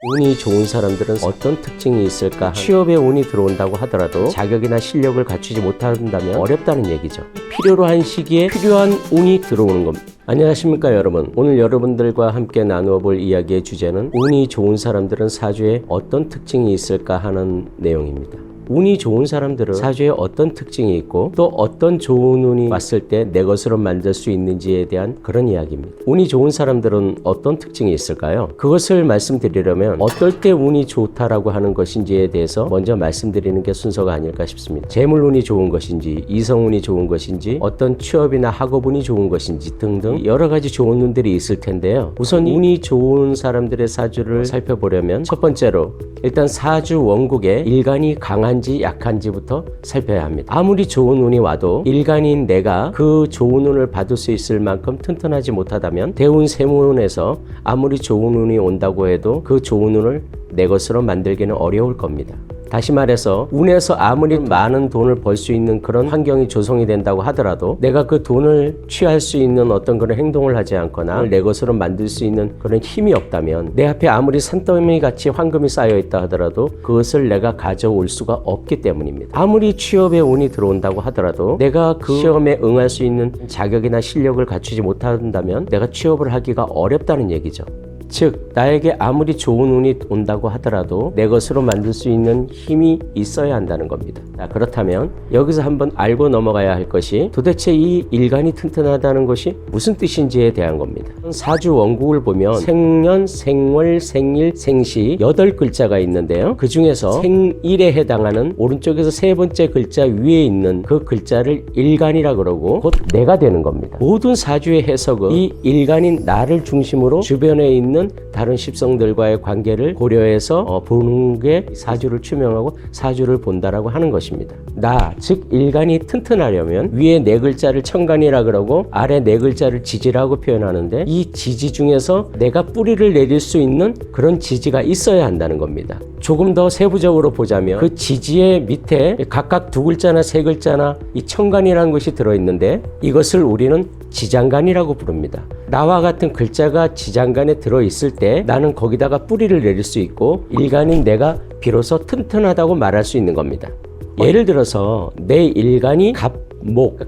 운이 좋은 사람들은 어떤 특징이 있을까? 취업에 운이 들어온다고 하더라도 자격이나 실력을 갖추지 못한다면 어렵다는 얘기죠. 필요로 한 시기에 필요한 운이 들어오는 겁니다. 안녕하십니까 여러분. 오늘 여러분들과 함께 나누어 볼 이야기의 주제는 운이 좋은 사람들은 사주에 어떤 특징이 있을까 하는 내용입니다. 운이 좋은 사람들은 사주에 어떤 특징이 있고 또 어떤 좋은 운이 왔을 때 내 것으로 만들 수 있는지에 대한 그런 이야기입니다. 운이 좋은 사람들은 어떤 특징이 있을까요? 그것을 말씀드리려면 어떨 때 운이 좋다라고 하는 것인지에 대해서 먼저 말씀드리는 게 순서가 아닐까 싶습니다. 재물 운이 좋은 것인지, 이성 운이 좋은 것인지, 어떤 취업이나 학업 운이 좋은 것인지 등등 여러 가지 좋은 운들이 있을 텐데요. 우선 운이 좋은 사람들의 사주를 살펴보려면 첫 번째로 일단 사주 원국에 일간이 강한지 약한지부터 살펴야 합니다. 아무리 좋은 운이 와도 일간인 내가 그 좋은 운을 받을 수 있을 만큼 튼튼하지 못하다면 대운 세무운에서 아무리 좋은 운이 온다고 해도 그 좋은 운을 내 것으로 만들기는 어려울 겁니다. 다시 말해서 운에서 아무리 많은 돈을 벌 수 있는 그런 환경이 조성이 된다고 하더라도 내가 그 돈을 취할 수 있는 어떤 그런 행동을 하지 않거나 내 것으로 만들 수 있는 그런 힘이 없다면 내 앞에 아무리 산더미 같이 황금이 쌓여 있다 하더라도 그것을 내가 가져올 수가 없기 때문입니다. 아무리 취업에 운이 들어온다고 하더라도 내가 그 시험에 응할 수 있는 자격이나 실력을 갖추지 못한다면 내가 취업을 하기가 어렵다는 얘기죠. 즉 나에게 아무리 좋은 운이 온다고 하더라도 내 것으로 만들 수 있는 힘이 있어야 한다는 겁니다. 자, 그렇다면 여기서 한번 알고 넘어가야 할 것이 도대체 이 일간이 튼튼하다는 것이 무슨 뜻인지에 대한 겁니다. 사주 원국을 보면 생년, 생월, 생일, 생시 8글자가 있는데요. 그 중에서 생일에 해당하는 오른쪽에서 세 번째 글자 위에 있는 그 글자를 일간이라 그러고 곧 내가 되는 겁니다. 모든 사주의 해석은 이 일간인 나를 중심으로 주변에 있는 다른 십성들과의 관계를 고려해서 보는 게 사주를 추명하고 사주를 본다라고 하는 것입니다. 나, 즉 일간이 튼튼하려면 위에 네 글자를 천간이라 그러고 아래 네 글자를 지지라고 표현하는데 이 지지 중에서 내가 뿌리를 내릴 수 있는 그런 지지가 있어야 한다는 겁니다. 조금 더 세부적으로 보자면 그 지지의 밑에 각각 두 글자나 세 글자나 이 천간이라는 것이 들어있는데 이것을 우리는 지장간이라고 부릅니다. 나와 같은 글자가 지장간에 들어있을 때 나는 거기다가 뿌리를 내릴 수 있고 일간인 내가 비로소 튼튼하다고 말할 수 있는 겁니다. 예를 들어서 내 일간이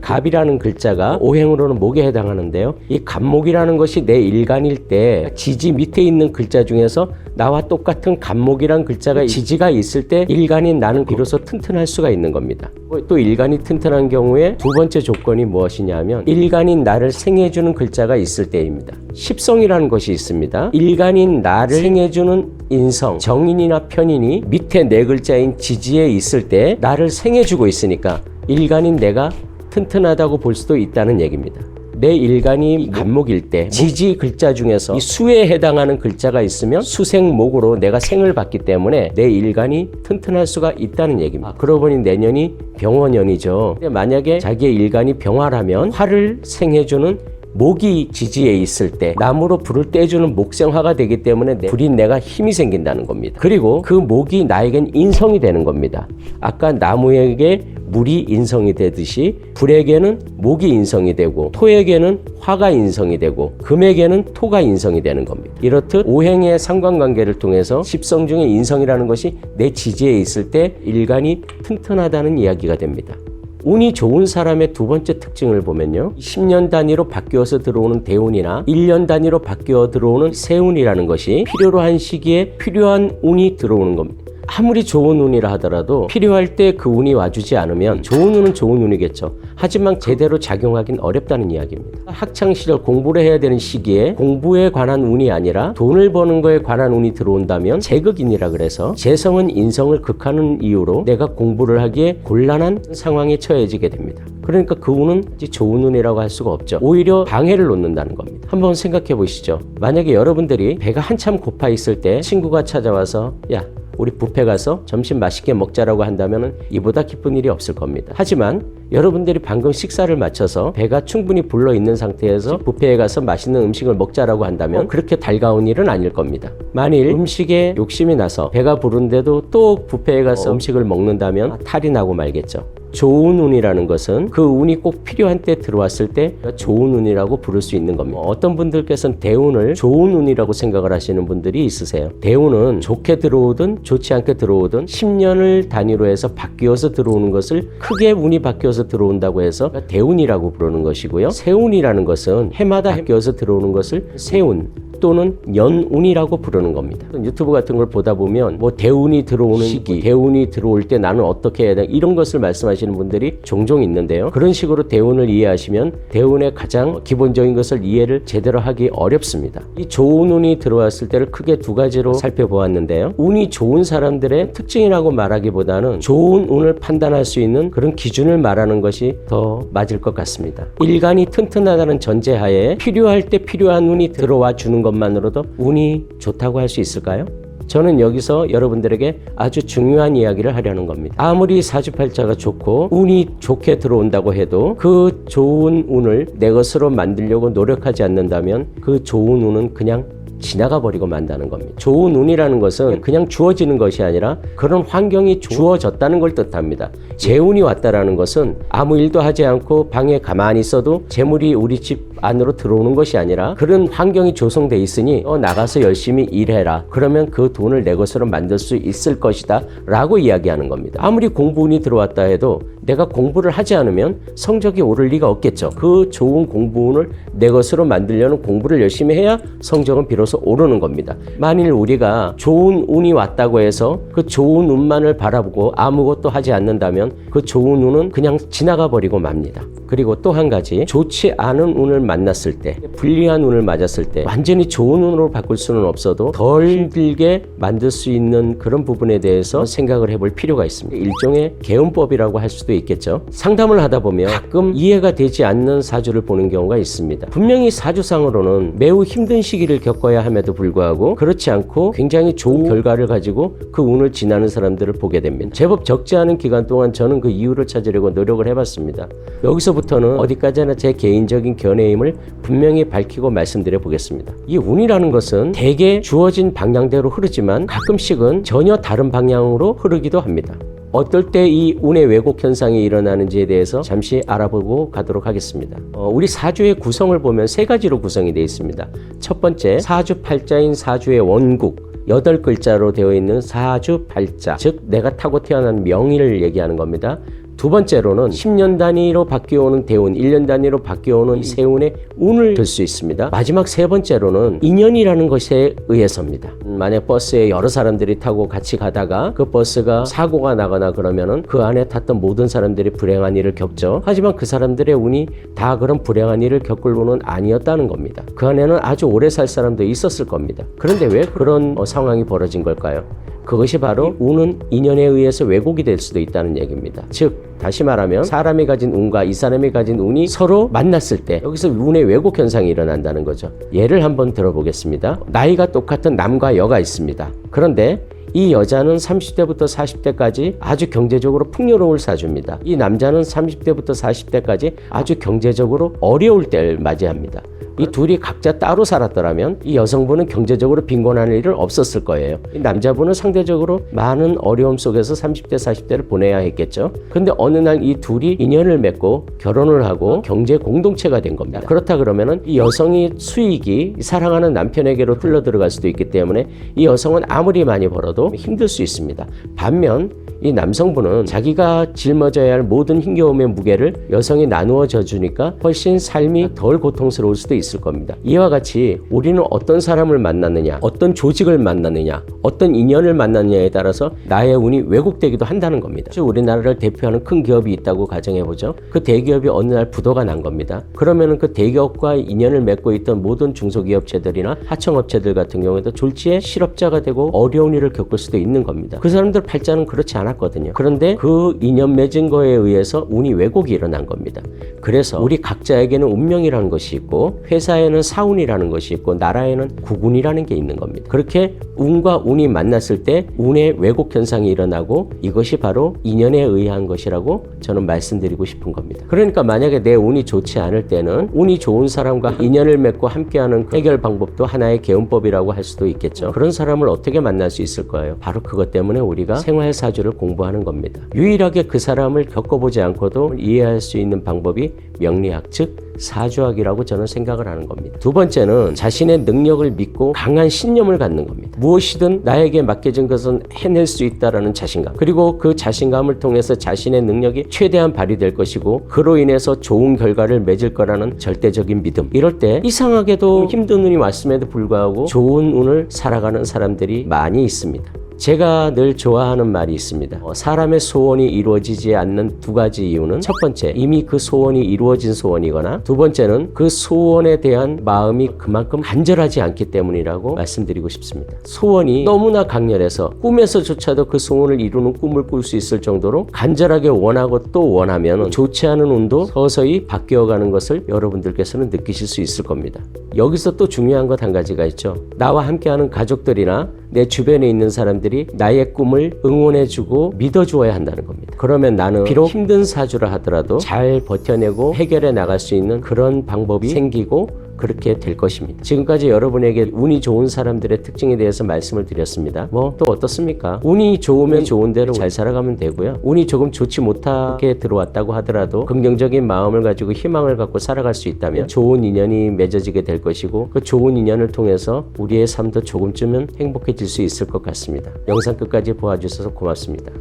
갑이라는 글자가 오행으로는 목에 해당하는데요. 이 갑목이라는 것이 내 일간일 때 지지 밑에 있는 글자 중에서 나와 똑같은 갑목이란 글자가 지지가 있을 때 일간인 나는 비로소 튼튼할 수가 있는 겁니다. 또 일간이 튼튼한 경우에 두 번째 조건이 무엇이냐면 일간인 나를 생해주는 글자가 있을 때입니다. 십성이라는 것이 있습니다. 일간인 나를 생해주는 인성, 정인이나 편인이 밑에 네 글자인 지지에 있을 때 나를 생해주고 있으니까 일간인 내가 튼튼하다고 볼 수도 있다는 얘기입니다. 내 일간이 갑목일 때 지지 글자 중에서 이 수에 해당하는 글자가 있으면 수생목으로 내가 생을 받기 때문에 내 일간이 튼튼할 수가 있다는 얘기입니다. 그러고 보니 내년이 병원년이죠. 만약에 자기의 일간이 병화라면 화를 생해주는 목이 지지에 있을 때 나무로 불을 떼주는 목생화가 되기 때문에 불인 내가 힘이 생긴다는 겁니다. 그리고 그 목이 나에겐 인성이 되는 겁니다. 아까 나무에게 물이 인성이 되듯이 불에게는 목이 인성이 되고 토에게는 화가 인성이 되고 금에게는 토가 인성이 되는 겁니다. 이렇듯 오행의 상관관계를 통해서 십성 중에 인성이라는 것이 내 지지에 있을 때 일간이 튼튼하다는 이야기가 됩니다. 운이 좋은 사람의 두 번째 특징을 보면요. 10년 단위로 바뀌어서 들어오는 대운이나 1년 단위로 바뀌어 들어오는 세운이라는 것이 필요로 한 시기에 필요한 운이 들어오는 겁니다. 아무리 좋은 운이라 하더라도 필요할 때 그 운이 와주지 않으면 좋은 운은 좋은 운이겠죠. 하지만 제대로 작용하긴 어렵다는 이야기입니다. 학창시절 공부를 해야 되는 시기에 공부에 관한 운이 아니라 돈을 버는 거에 관한 운이 들어온다면 재극인이라 그래서 재성은 인성을 극하는 이유로 내가 공부를 하기에 곤란한 상황에 처해지게 됩니다. 그러니까 그 운은 좋은 운이라고 할 수가 없죠. 오히려 방해를 놓는다는 겁니다. 한번 생각해 보시죠. 만약에 여러분들이 배가 한참 고파 있을 때 친구가 찾아와서 야 우리 뷔페 가서 점심 맛있게 먹자라고 한다면 이보다 기쁜 일이 없을 겁니다. 하지만 여러분들이 방금 식사를 마쳐서 배가 충분히 불러 있는 상태에서 뷔페에 가서 맛있는 음식을 먹자라고 한다면 그렇게 달가운 일은 아닐 겁니다. 만일 음식에 욕심이 나서 배가 부른데도 또 뷔페에 가서 음식을 먹는다면 탈이 나고 말겠죠. 좋은 운이라는 것은 그 운이 꼭 필요한 때 들어왔을 때 좋은 운이라고 부를 수 있는 겁니다. 어떤 분들께서는 대운을 좋은 운이라고 생각을 하시는 분들이 있으세요. 대운은 좋게 들어오든 좋지 않게 들어오든 10년을 단위로 해서 바뀌어서 들어오는 것을 크게 운이 바뀌어서 들어온다고 해서 대운이라고 부르는 것이고요. 세운이라는 것은 해마다 바뀌어서 들어오는 것을 세운 또는 연운이라고 부르는 겁니다. 유튜브 같은 걸 보다 보면 뭐 대운이 들어오는 시기, 대운이 들어올 때 나는 어떻게 해야 돼? 이런 것을 말씀하시는 분들이 종종 있는데요. 그런 식으로 대운을 이해하시면 대운의 가장 기본적인 것을 이해를 제대로 하기 어렵습니다. 이 좋은 운이 들어왔을 때를 크게 두 가지로 살펴보았는데요. 운이 좋은 사람들의 특징이라고 말하기보다는 좋은 운을 판단할 수 있는 그런 기준을 말하는 것이 더 맞을 것 같습니다. 일간이 튼튼하다는 전제하에 필요할 때 필요한 운이 들어와 주는 것만으로도 운이 좋다고 할 수 있을까요? 저는 여기서 여러분들에게 아주 중요한 이야기를 하려는 겁니다. 아무리 사주팔자가 좋고 운이 좋게 들어온다고 해도 그 좋은 운을 내 것으로 만들려고 노력하지 않는다면 그 좋은 운은 그냥 지나가 버리고 만다는 겁니다. 좋은 운이라는 것은 그냥 주어지는 것이 아니라 그런 환경이 주어졌다는 걸 뜻합니다. 재운이 왔다라는 것은 아무 일도 하지 않고 방에 가만히 있어도 재물이 우리 집 안으로 들어오는 것이 아니라 그런 환경이 조성돼 있으니 나가서 열심히 일해라. 그러면 그 돈을 내 것으로 만들 수 있을 것이다 라고 이야기하는 겁니다. 아무리 공부운이 들어왔다 해도 내가 공부를 하지 않으면 성적이 오를 리가 없겠죠. 그 좋은 공부운을 내 것으로 만들려는 공부를 열심히 해야 성적은 비로소 오르는 겁니다. 만일 우리가 좋은 운이 왔다고 해서 그 좋은 운만을 바라보고 아무것도 하지 않는다면 그 좋은 운은 그냥 지나가 버리고 맙니다. 그리고 또 한 가지, 좋지 않은 운을 만났을 때, 불리한 운을 맞았을 때 완전히 좋은 운으로 바꿀 수는 없어도 덜 힘들게 만들 수 있는 그런 부분에 대해서 생각을 해볼 필요가 있습니다. 일종의 개운법이라고 할 수도 있겠죠. 상담을 하다 보면 가끔 이해가 되지 않는 사주를 보는 경우가 있습니다. 분명히 사주상으로는 매우 힘든 시기를 겪어야 함에도 불구하고 그렇지 않고 굉장히 좋은 결과를 가지고 그 운을 지나는 사람들을 보게 됩니다. 제법 적지 않은 기간 동안 저는 그 이유를 찾으려고 노력을 해봤습니다. 여기서부터는 어디까지나 제 개인적인 견해임을 분명히 밝히고 말씀드려 보겠습니다. 이 운이라는 것은 대개 주어진 방향대로 흐르지만 가끔씩은 전혀 다른 방향으로 흐르기도 합니다. 어떨 때 이 운의 왜곡 현상이 일어나는지에 대해서 잠시 알아보고 가도록 하겠습니다. 우리 사주의 구성을 보면 세 가지로 구성이 되어 있습니다. 첫 번째, 사주팔자인 사주의 원국, 8글자로 되어 있는 사주팔자, 즉 내가 타고 태어난 명의를 얘기하는 겁니다. 두 번째로는 10년 단위로 바뀌어오는 대운, 1년 단위로 바뀌어오는 이 세운의 운을 들 수 있습니다. 마지막 세 번째로는 인연이라는 것에 의해서입니다. 만약 버스에 여러 사람들이 타고 같이 가다가 그 버스가 사고가 나거나 그러면은 그 안에 탔던 모든 사람들이 불행한 일을 겪죠. 하지만 그 사람들의 운이 다 그런 불행한 일을 겪을 운은 아니었다는 겁니다. 그 안에는 아주 오래 살 사람도 있었을 겁니다. 그런데 왜 그런 상황이 벌어진 걸까요? 그것이 바로 운은 인연에 의해서 왜곡이 될 수도 있다는 얘기입니다. 즉 다시 말하면 사람이 가진 운과 이 사람이 가진 운이 서로 만났을 때 여기서 운의 왜곡 현상이 일어난다는 거죠. 예를 한번 들어보겠습니다. 나이가 똑같은 남과 여가 있습니다. 그런데 이 여자는 30대부터 40대까지 아주 경제적으로 풍요로울 사주입니다. 이 남자는 30대부터 40대까지 아주 경제적으로 어려울 때를 맞이합니다. 이 둘이 각자 따로 살았더라면 이 여성분은 경제적으로 빈곤한 일은 없었을 거예요. 이 남자분은 상대적으로 많은 어려움 속에서 30대, 40대를 보내야 했겠죠. 근데 어느 날 이 둘이 인연을 맺고 결혼을 하고 경제 공동체가 된 겁니다. 그렇다 그러면은 이 여성의 수익이 사랑하는 남편에게로 흘러 들어갈 수도 있기 때문에 이 여성은 아무리 많이 벌어도 힘들 수 있습니다. 반면 이 남성분은 자기가 짊어져야 할 모든 힘겨움의 무게를 여성이 나누어 져주니까 훨씬 삶이 덜 고통스러울 수도 있을 겁니다. 이와 같이 우리는 어떤 사람을 만났느냐, 어떤 조직을 만났느냐, 어떤 인연을 만났느냐에 따라서 나의 운이 왜곡되기도 한다는 겁니다. 우리나라를 대표하는 큰 기업이 있다고 가정해보죠. 그 대기업이 어느 날 부도가 난 겁니다. 그러면은 그 대기업과 인연을 맺고 있던 모든 중소기업체들이나 하청업체들 같은 경우에도 졸지에 실업자가 되고 어려운 일을 겪을 수도 있는 겁니다. 그 사람들 팔자는 그렇지 않았거든요. 그런데 그 인연 맺은 거에 의해서 운이 왜곡이 일어난 겁니다. 그래서 우리 각자에게는 운명이라는 것이 있고 회사에는 사운이라는 것이 있고 나라에는 국운이라는 게 있는 겁니다. 그렇게 운과 운이 만났을 때 운의 왜곡 현상이 일어나고 이것이 바로 인연에 의한 것이라고 저는 말씀드리고 싶은 겁니다. 그러니까 만약에 내 운이 좋지 않을 때는 운이 좋은 사람과 인연을 맺고 함께하는 해결 방법도 하나의 개운법이라고 할 수도 있겠죠. 그런 사람을 어떻게 만날 수 있을 거예요? 바로 그것 때문에 우리가 생활사주를 공부하는 겁니다. 유일하게 그 사람을 겪어보지 않고도 이해할 수 있는 방법이 명리학, 즉 사주학이라고 저는 생각을 하는 겁니다. 두 번째는 자신의 능력을 믿고 강한 신념을 갖는 겁니다. 무엇이든 나에게 맡겨진 것은 해낼 수 있다라는 자신감, 그리고 그 자신감을 통해서 자신의 능력이 최대한 발휘될 것이고 그로 인해서 좋은 결과를 맺을 거라는 절대적인 믿음. 이럴 때 이상하게도 힘든 운이 왔음에도 불구하고 좋은 운을 살아가는 사람들이 많이 있습니다. 제가 늘 좋아하는 말이 있습니다. 사람의 소원이 이루어지지 않는 두 가지 이유는, 첫 번째, 이미 그 소원이 이루어진 소원이거나, 두 번째는 그 소원에 대한 마음이 그만큼 간절하지 않기 때문이라고 말씀드리고 싶습니다. 소원이 너무나 강렬해서 꿈에서조차도 그 소원을 이루는 꿈을 꿀 수 있을 정도로 간절하게 원하고 또 원하면 좋지 않은 운도 서서히 바뀌어가는 것을 여러분들께서는 느끼실 수 있을 겁니다. 여기서 또 중요한 것 한 가지가 있죠. 나와 함께하는 가족들이나 내 주변에 있는 사람들이 나의 꿈을 응원해주고 믿어주어야 한다는 겁니다. 그러면 나는 비록 힘든 사주라 하더라도 잘 버텨내고 해결해 나갈 수 있는 그런 방법이 생기고 그렇게 될 것입니다. 지금까지 여러분에게 운이 좋은 사람들의 특징에 대해서 말씀을 드렸습니다. 뭐 또 어떻습니까? 운이 좋으면 좋은 대로 잘 살아가면 되고요. 운이 조금 좋지 못하게 들어왔다고 하더라도 긍정적인 마음을 가지고 희망을 갖고 살아갈 수 있다면 좋은 인연이 맺어지게 될 것이고 그 좋은 인연을 통해서 우리의 삶도 조금쯤은 행복해질 수 있을 것 같습니다. 영상 끝까지 보아주셔서 고맙습니다.